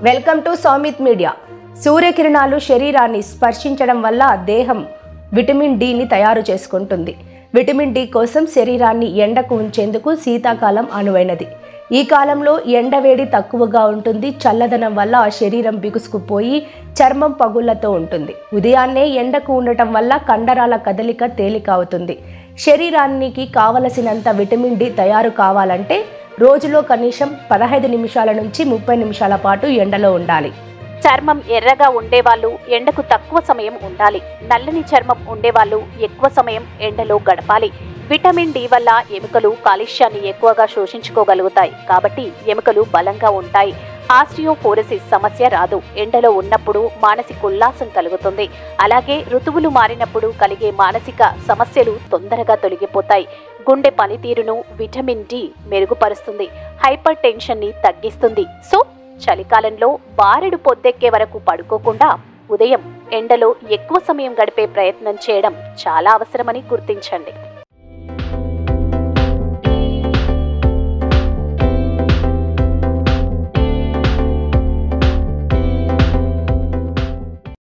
Welcome to Soumith media. సూర్యకిరణాలు శరీరాన్ని స్పర్శించడం వల్ల దేహం విటమిన్ డిని తయారు చేసుకుంటుంది. విటమిన్ డి కోసం శరీరాన్ని ఎండకు ఉంచేందుకు శీతాకాలం అనువైనది. ఈ కాలంలో ఎండవేడి తక్కువగా ఉంటుంది. చల్లదనం వల్ల శరీరం బిగుసుకుపోయి చర్మం పగుళ్లతో ఉంటుంది. ఉదయాన్నే ఎండకు ఉండటం వల్ల కండరాల కదలిక తేలిక అవుతుంది. శరీరానికి కావలసినంత విటమిన్ డి తయారు కావాలంటే రోజులో కనీసం 15 నిమిషాల నుంచి 30 నిమిషాల పాటు ఎండలో ఉండాలి. చర్మం ఎర్రగా ఉండేవాళ్ళు ఎండకు తక్కువ సమయం ఉండాలి. నల్లని చర్మం ఉండేవాళ్ళు ఎక్కువ సమయం ఎండలో గడపాలి. విటమిన్ డి వల్ల ఎముకలు కాలుష్యాన్ని ఎక్కువగా శోషించుకోగలుగుతాయి. కాబట్టి ఎముకలు బలంగా ఉంటాయి. ఆస్టియోపోరోసిస్ సమస్య రాదు. ఎండలో ఉన్నప్పుడు మానసిక ఉల్లాసం కలుగుతుంది. అలాగే ఋతువులు మారినప్పుడు కలిగే మానసిక సమస్యలు తొందరగా తొలగిపోతాయి. గుండె పనితీరును విటమిన్ డి మెరుగుపరుస్తుంది. హైపర్ టెన్షన్ ని తగ్గిస్తుంది. సో చలికాలంలో బారెడు పొద్దెక్కే వరకు పడుకోకుండా ఉదయం ఎండలో ఎక్కువ సమయం గడిపే ప్రయత్నం చేయడం చాలా అవసరమని గుర్తించండి.